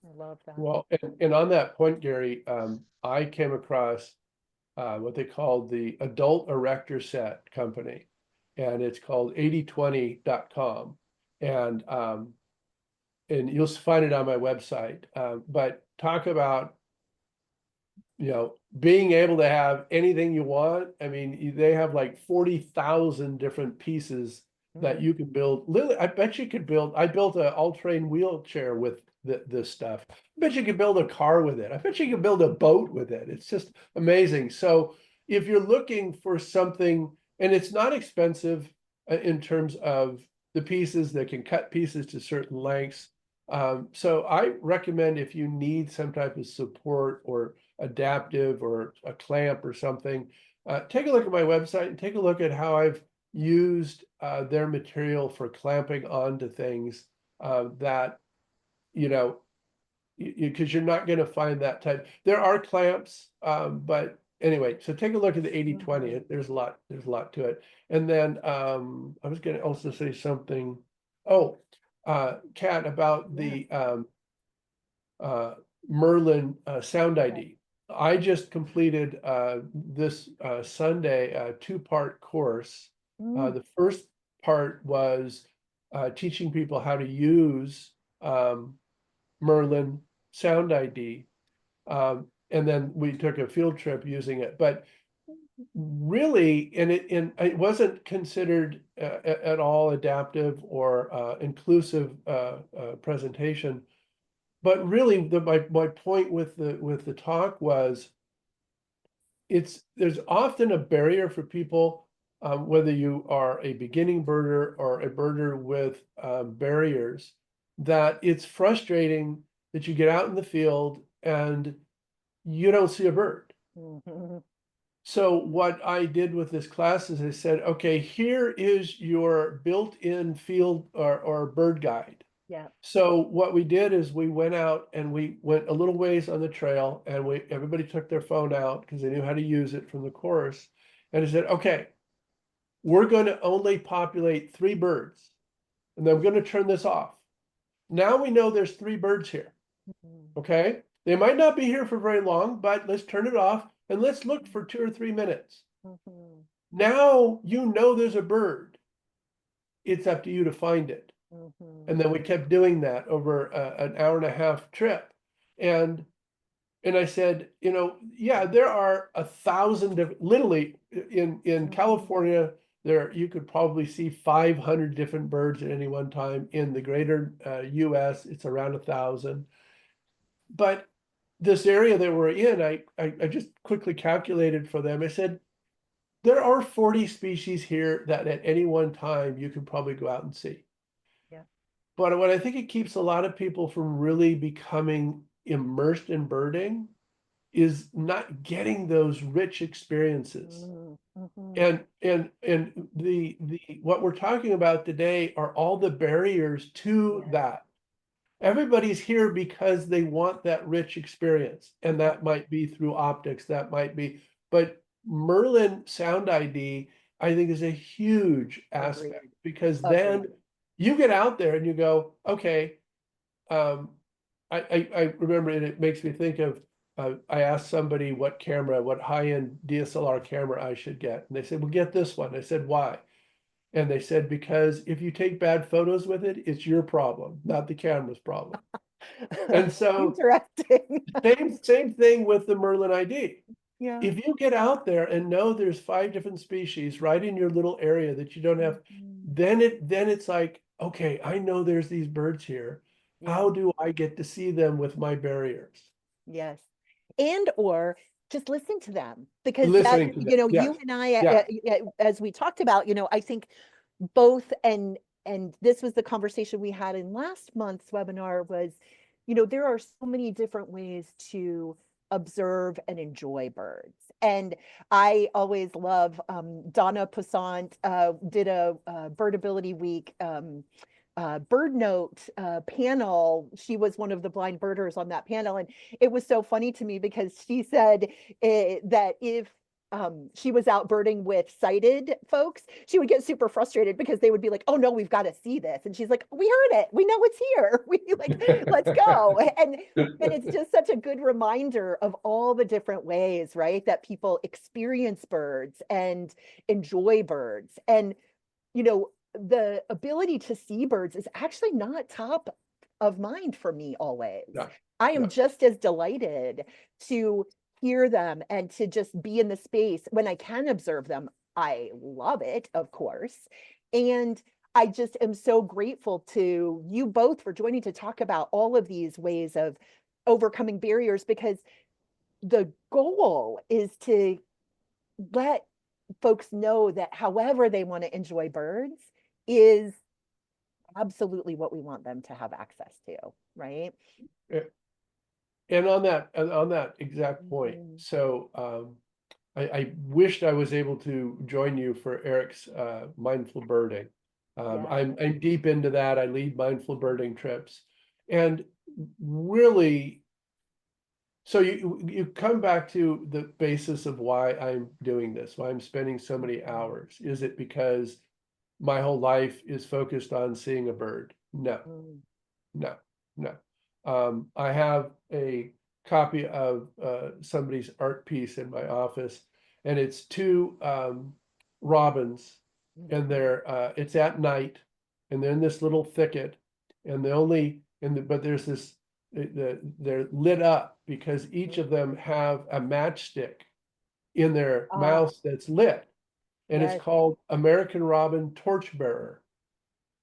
I love that. Well, and on that point, Gary, I came across what they called the Adult Erector Set Company, and it's called 8020.com. And you'll find it on my website. But talk about, being able to have anything you want. I mean, they have like 40,000 different pieces that you can build. Literally, I bet you could I built an all-terrain wheelchair with this stuff. I bet you could build a car with it. I bet you could build a boat with it. It's just amazing. So if you're looking for something, and it's not expensive in terms of the pieces that can cut pieces to certain lengths. So I recommend, if you need some type of support or adaptive or a clamp or something, take a look at my website and take a look at how I've used their material for clamping onto things that, because you're not going to find that type. There are clamps, but anyway, so take a look at the 8020. There's a lot to it. And then I was going to also say something. Oh, Kat, about the Merlin Sound ID. I just completed this Sunday a two-part course. The first part was teaching people how to use Merlin Sound ID, and then we took a field trip using it. But really, and it wasn't considered at all adaptive or inclusive presentation. But really, my point with the talk was, there's often a barrier for people, whether you are a beginning birder or a birder with barriers, that it's frustrating that you get out in the field and you don't see a bird. So what I did with this class is I said, okay, here is your built-in field or bird guide. Yeah. So what we did is we went out and we went a little ways on the trail, and everybody took their phone out because they knew how to use it from the course. And I said, okay, we're going to only populate 3 birds, and then I'm going to turn this off. Now we know there's 3 birds here. Okay. They might not be here for very long, but let's turn it off and let's look for 2 or 3 minutes. Now you know there's a bird. It's up to you to find it. Mhm. And then we kept doing that over an hour and a half trip. And I said, yeah, there are 1,000 different, literally in Mhm. California, there you could probably see 500 different birds at any one time. In the greater US, it's around 1,000. But this area that we're in, I just quickly calculated for them. I said, there are 40 species here that at any one time you could probably go out and see. Yeah. But what I think it keeps a lot of people from really becoming immersed in birding is not getting those rich experiences. Mhm. And the what we're talking about today are all the barriers to Yeah. that. Everybody's here because they want that rich experience, and that might be through optics, that might be, but Merlin Sound ID, I think, is a huge aspect, Agreed. because then Agreed. you get out there and you go, okay, I remember, and it makes me think of, I asked somebody what high-end DSLR camera I should get, and they said, well, get this one. I said, why? And they said, because if you take bad photos with it, it's your problem, not the camera's problem. And so Interesting. same thing with the Merlin ID. Yeah. If you get out there and know there's 5 different species right in your little area that you don't have, Mhm. then it's like, okay, I know there's these birds here. Yeah. How do I get to see them with my barriers? Yes. And or just listen to them, because that, Listening to them. you Yes. and I, Yeah. as we talked about, I think both, and this was the conversation we had in last month's webinar, was, there are so many different ways to observe and enjoy birds. And I always love, Donna Poussaint did a Birdability Week bird note panel. She was one of the blind birders on that panel, and it was so funny to me because she said that if she was out birding with sighted folks, she would get super frustrated because they would be like, "Oh no, we've got to see this," and she's like, "We heard it. We know it's here. We like, let's go." And it's just such a good reminder of all the different ways, right, that people experience birds and enjoy birds. And the ability to see birds is actually not top of mind for me always. No, I am no. just as delighted to hear them and to just be in the space when I can observe them. I love it, of course. And I just am so grateful to you both for joining to talk about all of these ways of overcoming barriers, because the goal is to let folks know that however they want to enjoy birds is absolutely what we want them to have access to, right? And on that exact point, Mhm. so I wished I was able to join you for Eric's mindful birding. Yeah. I'm deep into that. I lead mindful birding trips, and really, so you come back to the basis of why I'm doing this, why I'm spending so many hours. Is it because my whole life is focused on seeing a bird? No, Mm. no, no. I have a copy of somebody's art piece in my office, and it's 2 robins, and it's at night, and they're in this little thicket, and but there's this, they're lit up because each of them have a matchstick in their Ah, mouth that's lit, and it's yes. called American Robin Torchbearer.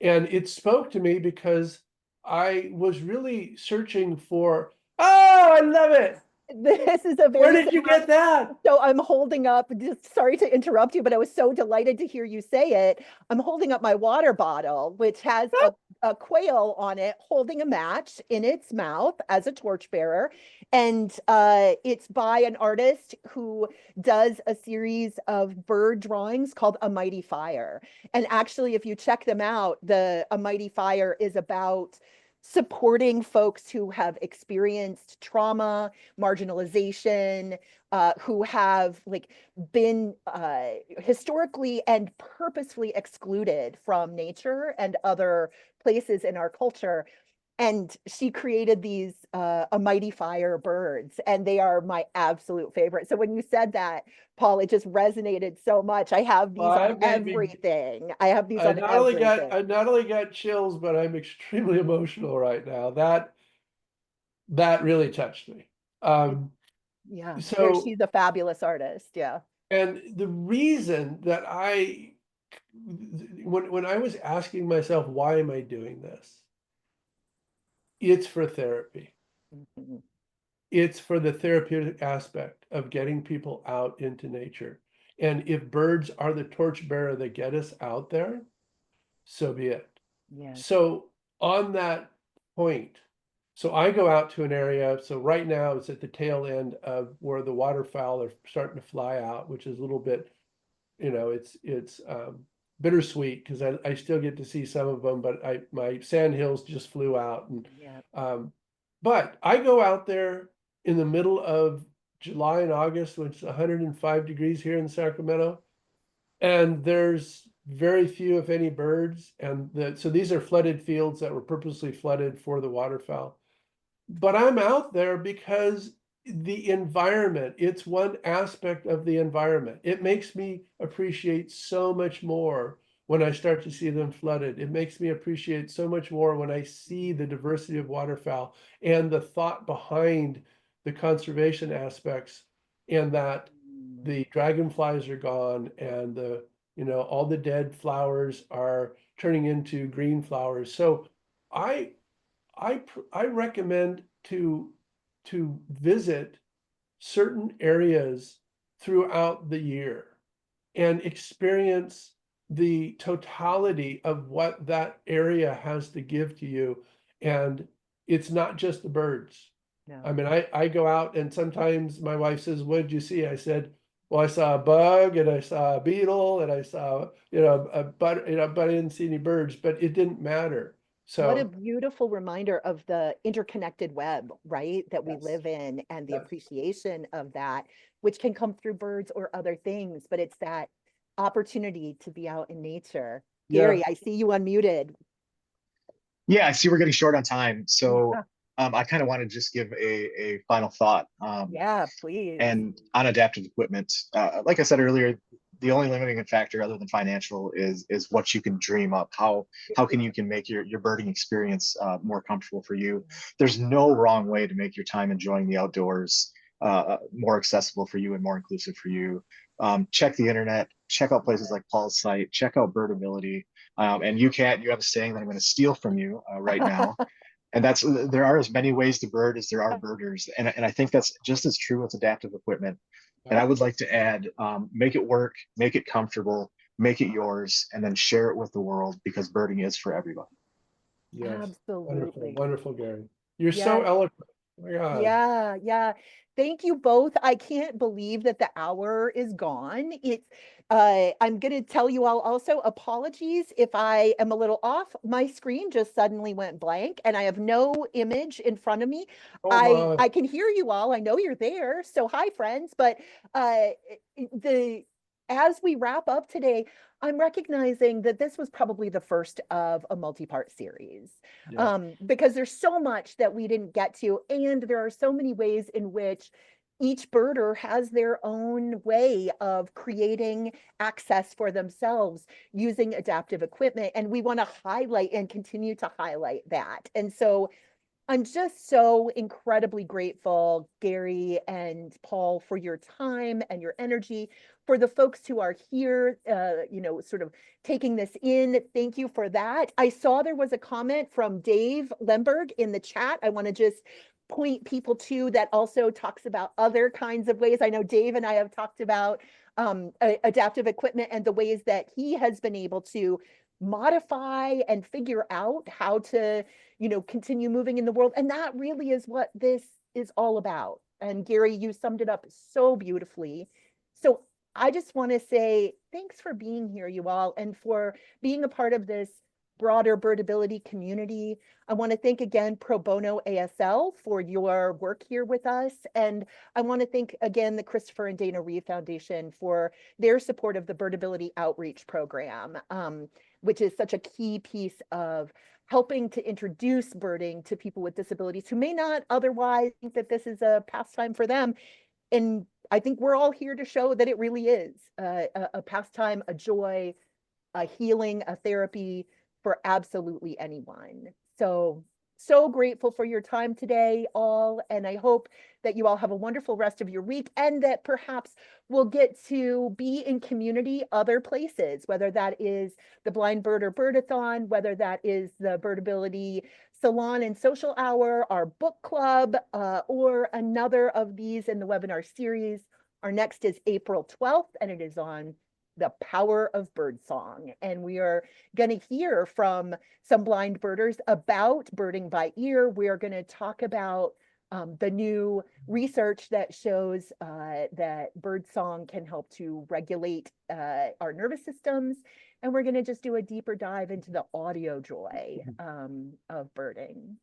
And it spoke to me because I was really searching for, oh, I love it. This is a Where very did you get that? So I'm holding up, just sorry to interrupt you, but I was so delighted to hear you say it. I'm holding up my water bottle, which has a quail on it holding a match in its mouth as a torchbearer. And it's by an artist who does a series of bird drawings called A Mighty Fire. And actually, if you check them out, A Mighty Fire is about supporting folks who have experienced trauma, marginalization, who have like been historically and purposefully excluded from nature and other places in our culture. and she created these a mighty fire birds, and they are my absolute favorite. So when you said that, Paul, it just resonated so much. I have these Well, on that made me, everything. I have these on everything. I not only got chills, but I'm extremely emotional right now. That really touched me. Yeah, So, she's a fabulous artist. Yeah. and the reason that when I was asking myself, why am I doing this? It's for therapy. Mhm. It's for the therapeutic aspect of getting people out into nature. And if birds are the torchbearer that get us out there, so be it. Yes. So on that point, so I go out to an area. So right now it's at the tail end of where the waterfowl are starting to fly out, which is a little bit, it's bittersweet because I still get to see some of them, but my sandhills just flew out. And Yeah. but I go out there in the middle of July and August when it's 105 degrees here in Sacramento, and there's very few, if any, birds. And so these are flooded fields that were purposely flooded for the waterfowl. But I'm out there because the environment, it's one aspect of the environment. It makes me appreciate so much more when I start to see them flooded. It makes me appreciate so much more when I see the diversity of waterfowl and the thought behind the conservation aspects, and that the dragonflies are gone, and all the dead flowers are turning into green flowers. So I I recommend to visit certain areas throughout the year and experience the totality of what that area has to give to you. And it's not just the birds. I No. mean, I go out, and sometimes my wife says, "What did you see?" I said, "Well, I saw a bug and I saw a beetle and I saw, but I didn't see any birds, but it didn't matter." What a So beautiful reminder of the interconnected web, right? That we yes, live in, and the yes, appreciation of that, which can come through birds or other things, but it's that opportunity to be out in nature. yeah, Gary, I see you unmuted. Yeah, I see we're getting short on time. So Yeah, I kind of want to just give a final thought. yeah, please. And on adaptive equipment, like I said earlier, the only limiting factor other than financial is what you can dream up. How can you can make your birding experience more comfortable for you? There's no wrong way to make your time enjoying the outdoors more accessible for you and more inclusive for you. Check the internet, check out places like Paul's site, check out Birdability. And you can't, you have a saying that I'm going to steal from you right now. And that's, there are as many ways to bird as there are birders. And I think that's just as true with adaptive equipment. And I would like to add, make it work, make it comfortable, make it yours, and then share it with the world, because birding is for everybody. yes. Wonderful, Absolutely. wonderful, Gary. You're so Yes. eloquent. Oh my God. Yeah, yeah. Thank you both. I can't believe that the hour is gone. It's I'm going to tell you all also, apologies if I am a little off. My screen just suddenly went blank and I have no image in front of me. Oh I my. can hear you all. I know you're there. So hi friends, but uh the as we wrap up today, I'm recognizing that this was probably the first of a multi-part series, Yeah. because there's so much that we didn't get to, and there are so many ways in which each birder has their own way of creating access for themselves using adaptive equipment, and we want to highlight and continue to highlight that. And so I'm just so incredibly grateful, Gary and Paul, for your time and your energy. For the folks who are here, sort of taking this in, thank you for that. I saw there was a comment from Dave Lemberg in the chat. I want to just point people to that, also talks about other kinds of ways. I know Dave and I have talked about adaptive equipment and the ways that he has been able to modify and figure out how to continue moving in the world. And that really is what this is all about. And Gary, you summed it up so beautifully. So I just want to say thanks for being here, you all, and for being a part of this broader birdability community. I want to thank again Pro Bono ASL for your work here with us. And I want to thank again the Christopher and Dana Reeve Foundation for their support of the Birdability Outreach Program, which is such a key piece of helping to introduce birding to people with disabilities who may not otherwise think that this is a pastime for them. And I think we're all here to show that it really is a pastime, a joy, a healing, a therapy for absolutely anyone. So grateful for your time today, all. And I hope that you all have a wonderful rest of your week and that perhaps we'll get to be in community other places, whether that is the Blind Birder Birdathon, whether that is the Birdability Salon and Social Hour, our book club, or another of these in the webinar series. Our next is April 12th, and it is on the power of birdsong. And we are going to hear from some blind birders about birding by ear. We are going to talk about the new research that shows that birdsong can help to regulate our nervous systems. And we're going to just do a deeper dive into the audio joy of birding.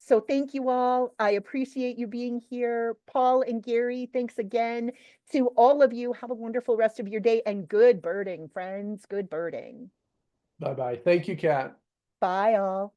So thank you all. I appreciate you being here. Paul and Gary, thanks again. To all of you, have a wonderful rest of your day and good birding, friends. Good birding. Bye-bye. Thank you, Kat. Bye all.